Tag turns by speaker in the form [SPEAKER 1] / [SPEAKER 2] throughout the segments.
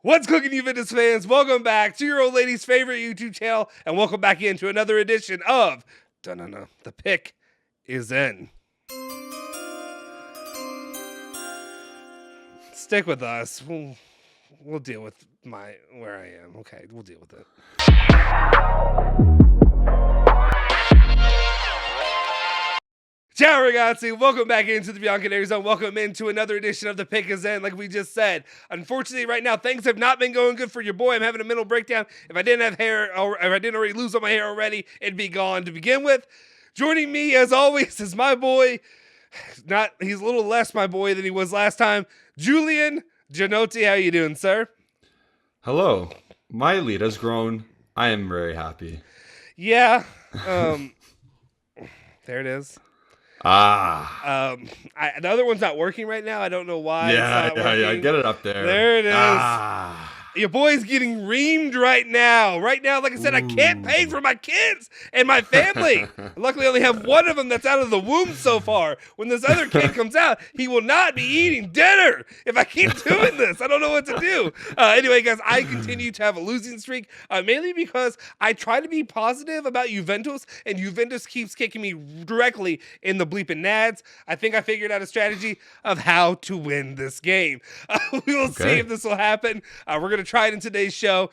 [SPEAKER 1] What's cooking, Juventus fans? Welcome back to your old lady's favorite YouTube channel, and welcome back into another edition of The Pick is In. Stick with us. We'll deal with where I am. Okay, we'll deal with it. Ciao ragazzi, welcome back into the Bianconerizone. Welcome into another edition of The Pick is In, like we just said. Unfortunately, right now, things have not been going good for your boy. I'm having a mental breakdown. If I didn't have hair, or if I didn't already lose all my hair already, it'd be gone to begin with. Joining me, as always, is my boy. He's a little less my boy than he was last time. Julian Gianotti, how you doing, sir?
[SPEAKER 2] Hello. My lead has grown. I am very happy.
[SPEAKER 1] Yeah. There it is. The other one's not working right now. I don't know why.
[SPEAKER 2] Yeah, get it up there.
[SPEAKER 1] There it is. Your boy's getting reamed right now. Right now, like I said, I can't pay for my kids and my family. Luckily, I only have one of them that's out of the womb so far. When this other kid comes out, he will not be eating dinner if I keep doing this. I don't know what to do. Anyway, guys, I continue to have a losing streak, mainly because I try to be positive about Juventus, and Juventus keeps kicking me directly in the bleeping nads. I think I figured out a strategy of how to win this game. We will see if this will happen. We're going to try it in today's show.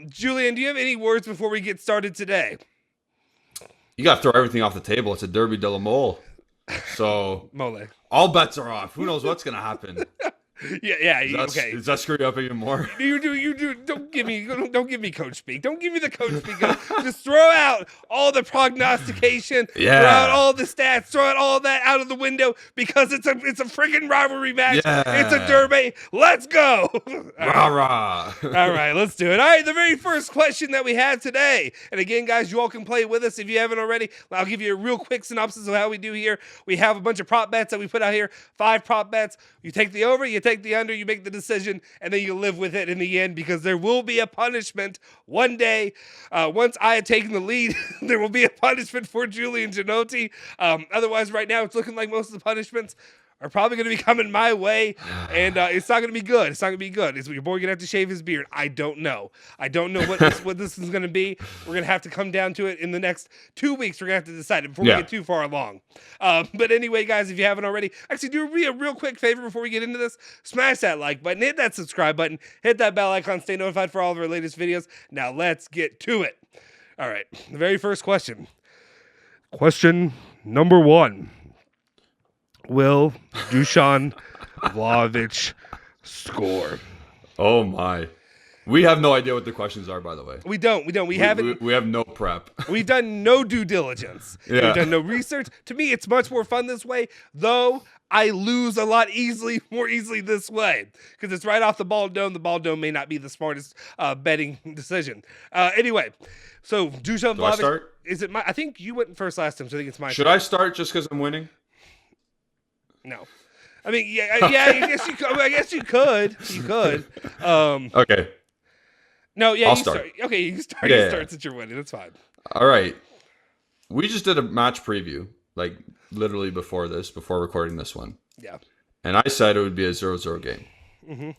[SPEAKER 1] Julian, do you have any words before we get started today?
[SPEAKER 2] You got to throw everything off the table. It's a derby della mole. So
[SPEAKER 1] Mole.
[SPEAKER 2] All bets are off. Who knows what's going to happen?
[SPEAKER 1] Okay.
[SPEAKER 2] Does that screw you up even more?
[SPEAKER 1] You do. Don't give me coach speak. Don't give me the coach speak. Just throw out all the prognostication.
[SPEAKER 2] Yeah.
[SPEAKER 1] Throw out all the stats. Throw out all that out of the window because it's a freaking rivalry match.
[SPEAKER 2] Yeah.
[SPEAKER 1] It's a derby. Let's go.
[SPEAKER 2] Rah.
[SPEAKER 1] All right, let's do it. All right, the very first question that we have today, and again, guys, you all can play with us if you haven't already. I'll give you a real quick synopsis of how we do here. We have a bunch of prop bets that we put out here. 5 prop bets. You take the over, you take the under, you make the decision, and then you live with it in the end because there will be a punishment one day. Once I have taken the lead, there will be a punishment for Julian Gianotti. Otherwise, right now, it's looking like most of the punishments are probably going to be coming my way, and it's not going to be good. It's not going to be good. Is your boy going to have to shave his beard? I don't know. I don't know what this is going to be. We're going to have to come down to it in the next 2 weeks. We're going to have to decide it before we get too far along. But anyway, guys, if you haven't already, actually do me a real quick favor before we get into this. Smash that like button, hit that subscribe button, hit that bell icon, stay notified for all of our latest videos. Now let's get to it. All right, the very first question. Question number 1. Will Dusan Vlahovic score?
[SPEAKER 2] Oh my. We have no idea what the questions are, by the way.
[SPEAKER 1] We don't. We haven't.
[SPEAKER 2] We have no prep.
[SPEAKER 1] We've done no due diligence.
[SPEAKER 2] Yeah.
[SPEAKER 1] We've done no research. To me, it's much more fun this way, though I lose a lot more easily this way because it's right off the ball dome. The ball dome may not be the smartest betting decision. Anyway, so Dusan Vlahovic.
[SPEAKER 2] I start?
[SPEAKER 1] Is it my? I think you went first last time, so I think it's my.
[SPEAKER 2] Should I start just because I'm winning?
[SPEAKER 1] No. I mean, yeah, I guess you could. I guess you could. You could.
[SPEAKER 2] Okay.
[SPEAKER 1] No, yeah,
[SPEAKER 2] I'll
[SPEAKER 1] you
[SPEAKER 2] start.
[SPEAKER 1] Okay, you start.
[SPEAKER 2] Yeah.
[SPEAKER 1] You start since you're winning. That's fine.
[SPEAKER 2] All right. We just did a match preview, like literally before recording this one.
[SPEAKER 1] Yeah.
[SPEAKER 2] And I said it would be a 0-0 game.
[SPEAKER 1] Mm-hmm.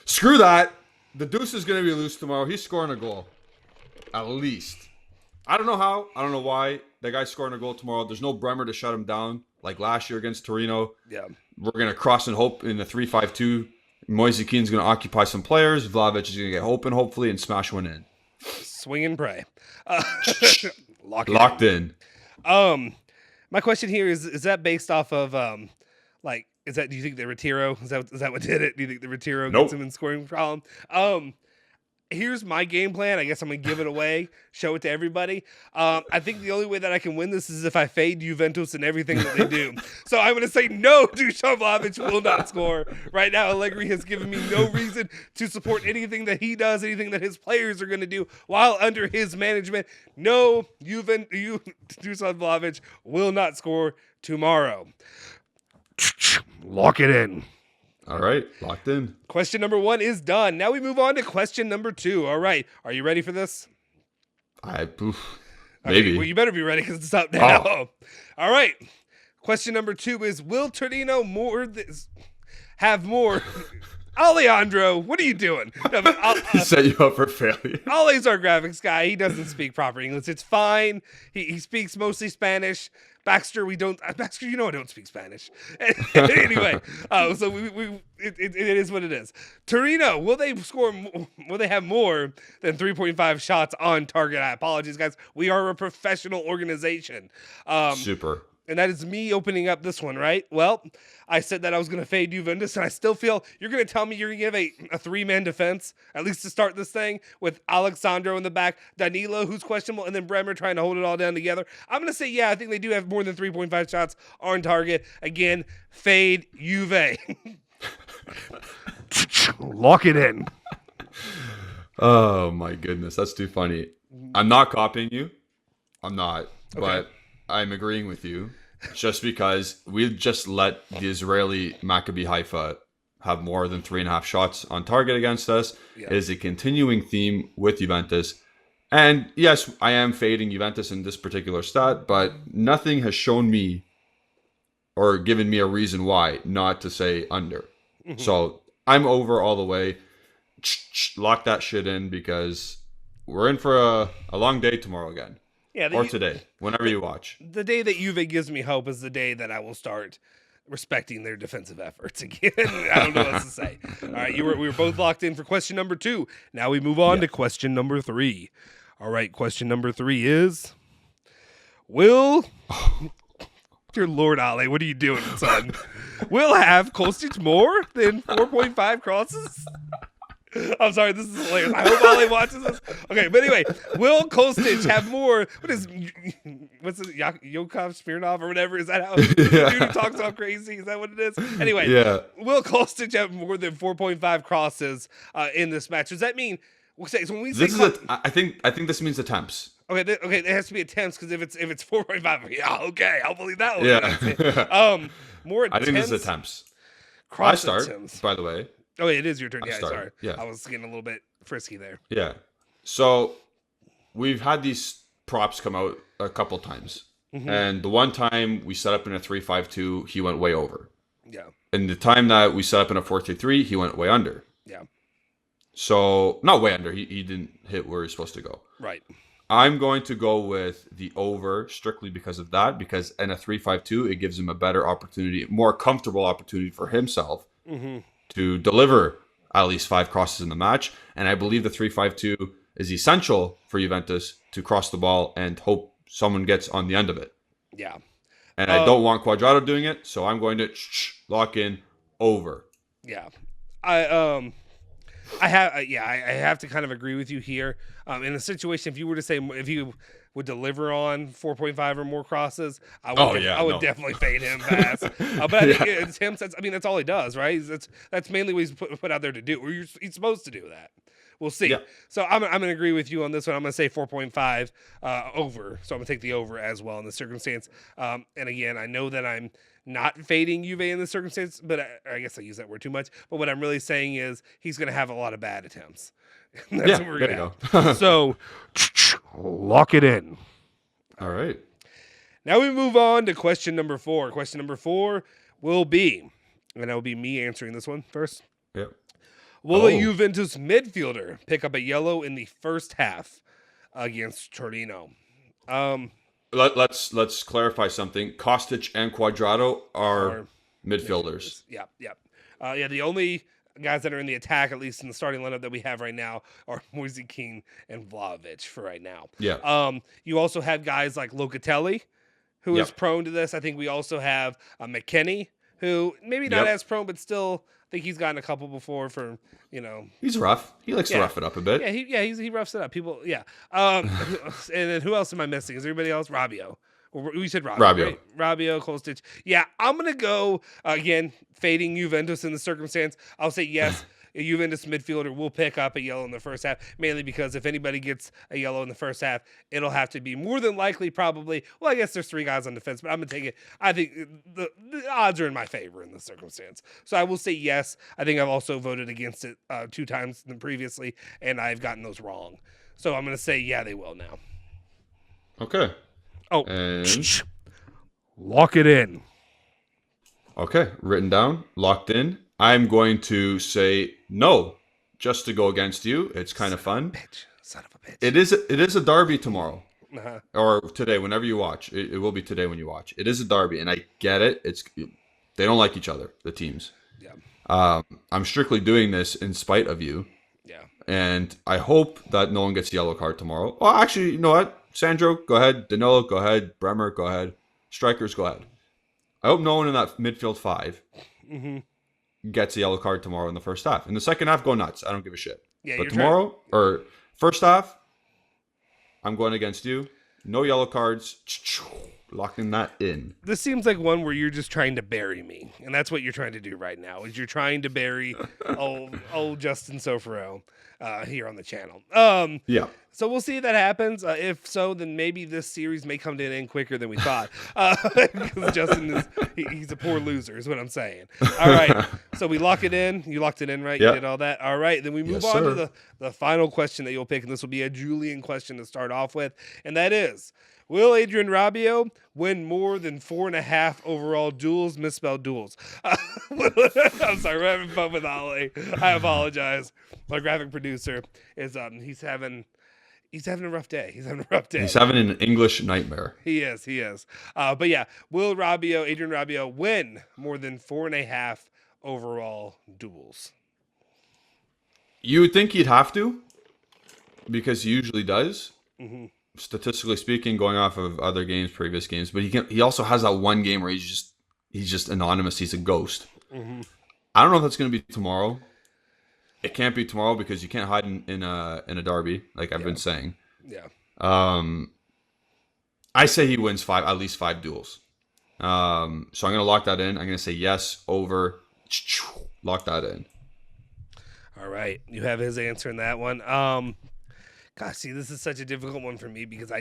[SPEAKER 2] Screw that. The Deuce is going to be loose tomorrow. He's scoring a goal. At least. I don't know how. I don't know why. That guy's scoring a goal tomorrow. There's no Bremer to shut him down like last year against Torino.
[SPEAKER 1] Yeah.
[SPEAKER 2] We're going to cross and hope in the 3-5-2. Moise Keane's going to occupy some players. Vlahovic is going to get open, hopefully, and smash one in.
[SPEAKER 1] Swing and pray.
[SPEAKER 2] Locked in.
[SPEAKER 1] My question here is that based off of, do you think the Retiro, is that what did it? Do you think the Retiro gets him in scoring problem? Here's my game plan. I guess I'm going to give it away, show it to everybody. I think the only way that I can win this is if I fade Juventus and everything that they do. So I'm going to say no, Dusan Vlahovic will not score. Right now, Allegri has given me no reason to support anything that he does, anything that his players are going to do while under his management. No, Dusan Vlahovic will not score tomorrow. Lock it in.
[SPEAKER 2] All right, locked in.
[SPEAKER 1] Question number 1 is done. Now we move on to question number 2. All right, are you ready for this?
[SPEAKER 2] Maybe.
[SPEAKER 1] Okay, well, you better be ready because it's up now. Oh. All right. Question number 2 is: will Torino have more Alejandro, what are you doing? No, but
[SPEAKER 2] Set you up for failure.
[SPEAKER 1] Ollie's our graphics guy. He doesn't speak proper English. It's fine. He speaks mostly Spanish. Baxter, Baxter, I don't speak Spanish. Anyway, so it is what it is. Torino, will they have more than 3.5 shots on target? I apologize, guys. We are a professional organization.
[SPEAKER 2] Super.
[SPEAKER 1] And that is me opening up this one, right? Well, I said that I was going to fade Juventus, and I still feel you're going to tell me you're going to give a three-man defense, at least to start this thing, with Alexandro in the back, Danilo, who's questionable, and then Bremer trying to hold it all down together. I'm going to say, yeah, I think they do have more than 3.5 shots on target. Again, fade Juve. Lock it in.
[SPEAKER 2] Oh, my goodness. That's too funny. I'm not copying you. I'm not. Okay. But I'm agreeing with you just because we just let the Israeli Maccabi Haifa have more than 3.5 shots on target against us. Yeah. It is a continuing theme with Juventus. And yes, I am fading Juventus in this particular stat, but nothing has shown me or given me a reason why not to say under. Mm-hmm. So I'm over all the way. Lock that shit in because we're in for a long day tomorrow again. Yeah, or today, whenever you watch.
[SPEAKER 1] The day that Juve gives me hope is the day that I will start respecting their defensive efforts again. I don't know what else to say. All right, we were both locked in for question number 2. Now we move on to question number 3. All right, question number 3 is, dear Lord, Ale, what are you doing, son? Will have Kostic more than 4.5 crosses? I'm sorry, this is hilarious. I hope Ollie watches this. Okay, but anyway, will Kostic have more? What's it, Yakov Smirnov or whatever? Is that how the dude who talks all crazy? Is that what it is? Anyway, will Kostic have more than 4.5 crosses in this match? Does that mean? So when we say
[SPEAKER 2] I think this means attempts.
[SPEAKER 1] Okay, it has to be attempts because if it's 4.5, yeah, okay, I'll believe that one. Yeah. More attempts.
[SPEAKER 2] I think this is attempts. I start, attempts. By the way.
[SPEAKER 1] Oh, it is your turn. Yeah, sorry. Yeah. I was getting a little bit frisky there.
[SPEAKER 2] Yeah. So we've had these props come out a couple times. Mm-hmm. And the one time we set up in a 3-5-2, he went way over. Yeah. And the time that we set up in a 4-3-3, he went way under. Yeah. So, not way under. He didn't hit where he's supposed to go. Right. I'm going to go with the over strictly because of that. Because in a 3-5-2, it gives him a better opportunity, more comfortable opportunity for himself. Mm-hmm. To deliver at least 5 crosses in the match. And I believe the 3-5-2 is essential for Juventus to cross the ball and hope someone gets on the end of it. Yeah. And I don't want Cuadrado doing it, so I'm going to lock in over.
[SPEAKER 1] Yeah. I have to kind of agree with you here. In a situation, if you were to say, if you would deliver on 4.5 or more crosses, I would definitely fade him fast. But I think it's him. That's all he does, right? That's mainly what he's put out there to do. Or he's supposed to do that. We'll see. Yeah. So I'm going to agree with you on this one. I'm going to say 4.5 over. So I'm going to take the over as well in this circumstance. And again, I know that I'm not fading Juve in this circumstance, but I guess I use that word too much. But what I'm really saying is he's going to have a lot of bad attempts. That's what we're going to have. So lock it in.
[SPEAKER 2] All right.
[SPEAKER 1] Now we move on to question number 4. Question number 4 will be, and that will be me answering this one first. Yep. Will a Juventus midfielder pick up a yellow in the first half against Torino?
[SPEAKER 2] Let's clarify something. Kostic and Cuadrado are midfielders.
[SPEAKER 1] Yeah. The only guys that are in the attack, at least in the starting lineup that we have right now, are Moise Kean and Vlahovic for right now. Yeah. You also have guys like Locatelli, who is prone to this. I think we also have McKennie, who maybe not as prone, but still I think he's gotten a couple before for,
[SPEAKER 2] He's rough. He likes to rough it up a bit.
[SPEAKER 1] Yeah, he roughs it up. People, and then who else am I missing? Is there anybody else? Rabiot. We said Rabiot. Right? Rabiot, Kostic. Yeah, I'm going to go, again, fading Juventus in the circumstance. I'll say yes, a Juventus midfielder will pick up a yellow in the first half, mainly because if anybody gets a yellow in the first half, it'll have to be more than likely probably, well, I guess there's 3 guys on defense, but I'm going to take it. I think the odds are in my favor in this circumstance. So I will say yes. I think I've also voted against it 2 times previously, and I've gotten those wrong. So I'm going to say, yeah, they will now.
[SPEAKER 2] Okay.
[SPEAKER 1] Oh, lock it in.
[SPEAKER 2] Okay, written down, locked in. I'm going to say no, just to go against you. It's kind of fun.
[SPEAKER 1] Bitch. Son of a bitch.
[SPEAKER 2] It is a derby tomorrow.
[SPEAKER 1] Uh-huh.
[SPEAKER 2] Or today, whenever you watch. It will be today when you watch. It is a derby, and I get it. They don't like each other, the teams.
[SPEAKER 1] Yeah.
[SPEAKER 2] I'm strictly doing this in spite of you.
[SPEAKER 1] Yeah.
[SPEAKER 2] And I hope that no one gets a yellow card tomorrow. Well, actually, you know what? Sandro, go ahead. Danilo, go ahead. Bremer, go ahead. Strikers, go ahead. I hope no one in that midfield 5 gets a yellow card tomorrow in the first half. In the second half, go nuts. I don't give a shit.
[SPEAKER 1] Yeah,
[SPEAKER 2] but tomorrow, or first half, I'm going against you. No yellow cards. Locking that in.
[SPEAKER 1] This seems like one where you're just trying to bury me, and that's what you're trying to do right now. Is you're trying to bury old Justin Sofaro here on the channel.
[SPEAKER 2] Yeah.
[SPEAKER 1] So we'll see if that happens. If so, then maybe this series may come to an end quicker than we thought. Because Justin he's a poor loser, is what I'm saying. All right. So we lock it in. You locked it in, right?
[SPEAKER 2] Yep.
[SPEAKER 1] You did all that. All right. Then we move on to the final question that you'll pick, and this will be a Julian question to start off with, and that is: will Adrian Rabiot win more than 4.5 overall duels? Misspelled duels. I'm sorry, we're having fun with Ollie. I apologize. My graphic producer is he's having a rough day. He's having
[SPEAKER 2] an English nightmare.
[SPEAKER 1] He is. But yeah, will Adrian Rabiot win more than 4.5 overall duels?
[SPEAKER 2] You would think he'd have to, because he usually does.
[SPEAKER 1] Mm-hmm.
[SPEAKER 2] Statistically speaking, going off of other games, previous games, but he also has that one game where he's just anonymous. He's a ghost.
[SPEAKER 1] Mm-hmm.
[SPEAKER 2] I don't know if that's going to be tomorrow. It can't be tomorrow because you can't hide in a derby, like I've been saying.
[SPEAKER 1] Yeah.
[SPEAKER 2] I say he wins at least 5 duels. So I'm going to lock that in. I'm going to say yes, over. Lock that in.
[SPEAKER 1] All right. You have his answer in that one. Gosh, see, this is such a difficult one for me because I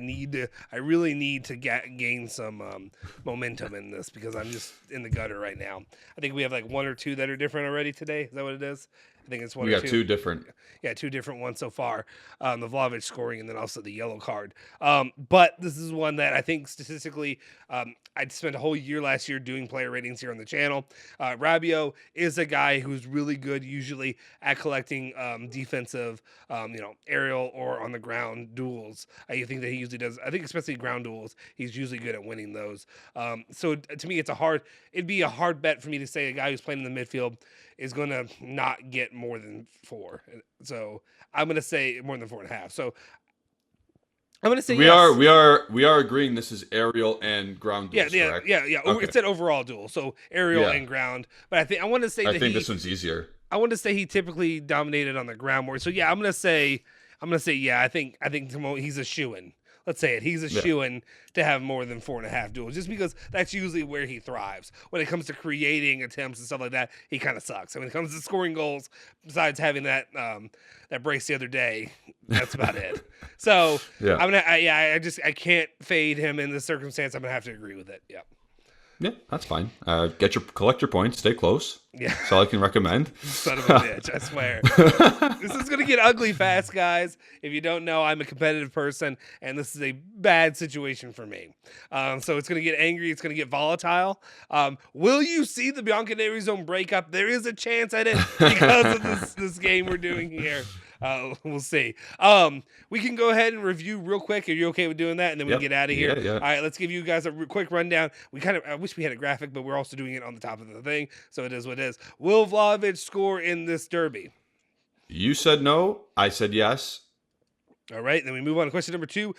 [SPEAKER 1] really need to gain some momentum in this because I'm just in the gutter right now. I think we have like 1 or 2 that are different already today. Is that what it is? I think it's 1 or 2.
[SPEAKER 2] We got 2 different.
[SPEAKER 1] Yeah, 2 different ones so far. The Vlahovic scoring and then also the yellow card. But this is one that I think statistically, I'd spent a whole year last year doing player ratings here on the channel. Rabiot is a guy who's really good usually at collecting defensive, aerial or on the ground duels. I think that he usually does. I think especially ground duels, he's usually good at winning those. So to me, it'd be a hard bet for me to say a guy who's playing in the midfield is going to not get more than 4. So I'm going to say more than 4.5. So I'm going to say yes.
[SPEAKER 2] We are agreeing this is aerial and ground duels, correct?
[SPEAKER 1] Yeah.
[SPEAKER 2] Okay.
[SPEAKER 1] It's an overall duel, so aerial and ground. But I want to say
[SPEAKER 2] this one's easier.
[SPEAKER 1] I want to say he typically dominated on the ground more. So yeah, I'm going to say yeah. I think he's a shoo-in. Let's say it. He's a shoo-in to have more than 4.5 duels, just because that's usually where he thrives. When it comes to creating attempts and stuff like that, he kind of sucks. And when it comes to scoring goals, besides having that brace the other day, that's about it. So I can't fade him in this circumstance. I'm gonna have to agree with it. Yeah.
[SPEAKER 2] Yeah, that's fine. Collect your points. Stay close.
[SPEAKER 1] Yeah.
[SPEAKER 2] That's all I can recommend.
[SPEAKER 1] Son of a bitch, I swear. This is going to get ugly fast, guys. If you don't know, I'm a competitive person, and this is a bad situation for me. So it's going to get angry. It's going to get volatile. Will you see the bianconerizone breakup? There is a chance at it because of this game we're doing here. We'll see. We can go ahead and review real quick. Are you okay with doing that? And then we can get out of here.
[SPEAKER 2] Yeah.
[SPEAKER 1] All right, let's give you guys a quick rundown. I wish we had a graphic, but we're also doing it on the top of the thing. So it is what it is. Will Vlahovic score in this derby?
[SPEAKER 2] You said no. I said yes.
[SPEAKER 1] All right, then we move on to question number 2.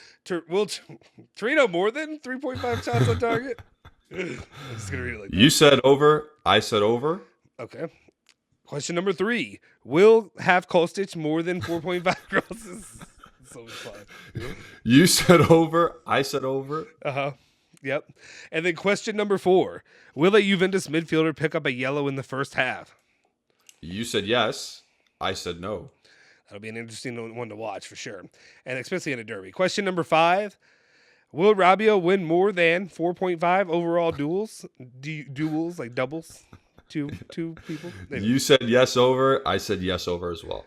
[SPEAKER 1] Will Torino more than 3.5 shots on target? I'm just going to read it like that.
[SPEAKER 2] You said over. I said over.
[SPEAKER 1] Okay. Question number 3. Will have Kostic more than 4.5 crosses? So fun.
[SPEAKER 2] You said over. I said over.
[SPEAKER 1] Uh-huh. Yep. And then question number 4. Will a Juventus midfielder pick up a yellow in the first half?
[SPEAKER 2] You said yes. I said no.
[SPEAKER 1] That'll be an interesting one to watch for sure. And especially in a derby. Question number 5. Will Rabiot win more than 4.5 overall duels? Duels, like doubles? Two people?
[SPEAKER 2] You said yes over. I said yes over as well.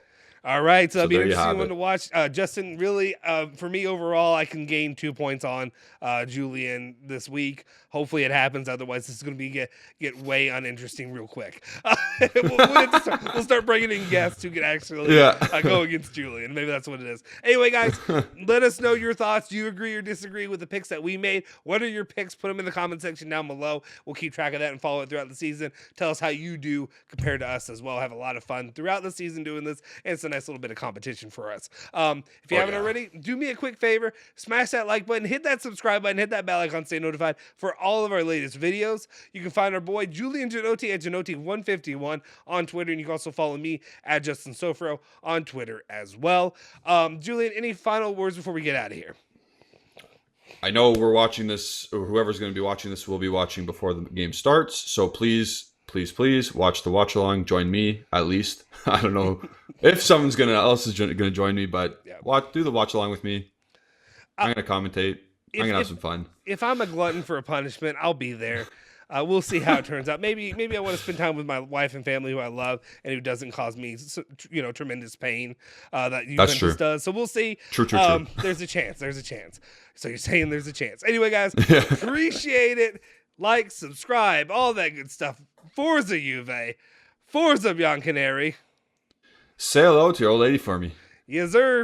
[SPEAKER 1] All right, so that'll be an
[SPEAKER 2] there you
[SPEAKER 1] interesting
[SPEAKER 2] have
[SPEAKER 1] one
[SPEAKER 2] it.
[SPEAKER 1] to watch. Justin, really, for me overall, I can gain 2 points on Julian this week. Hopefully it happens. Otherwise, this is going to be get way uninteresting real quick. We'll start bringing in guests who can actually go against Julian. Maybe that's what it is. Anyway, guys, let us know your thoughts. Do you agree or disagree with the picks that we made? What are your picks? Put them in the comment section down below. We'll keep track of that and follow it throughout the season. Tell us how you do compared to us as well. Have a lot of fun throughout the season doing this, and it's a nice little bit of competition for us. If you haven't already, do me a quick favor. Smash that like button. Hit that subscribe button. Hit that bell icon. Stay notified for all of our latest videos. You can find our boy Julian Genotti at Genotti151 on Twitter, and you can also follow me at Justin Sofro on Twitter as well. Julian, any final words before we get out of here?
[SPEAKER 2] I know we're watching this, or whoever's going to be watching this will be watching before the game starts. So please watch the watch along. Join me at least. I don't know if someone's else is going to join me, but do the watch along with me. I'm going to commentate. I'm going to have some fun. If
[SPEAKER 1] I'm a glutton for a punishment, I'll be there. We'll see how it turns out. Maybe I want to spend time with my wife and family who I love and who doesn't cause me, tremendous pain that Juventus does. So we'll see.
[SPEAKER 2] True.
[SPEAKER 1] There's a chance. So you're saying there's a chance. Anyway, guys, appreciate it. Like, subscribe, all that good stuff. Forza Juve. Forza Bianconeri.
[SPEAKER 2] Say hello to your old lady for me.
[SPEAKER 1] Yes, sir.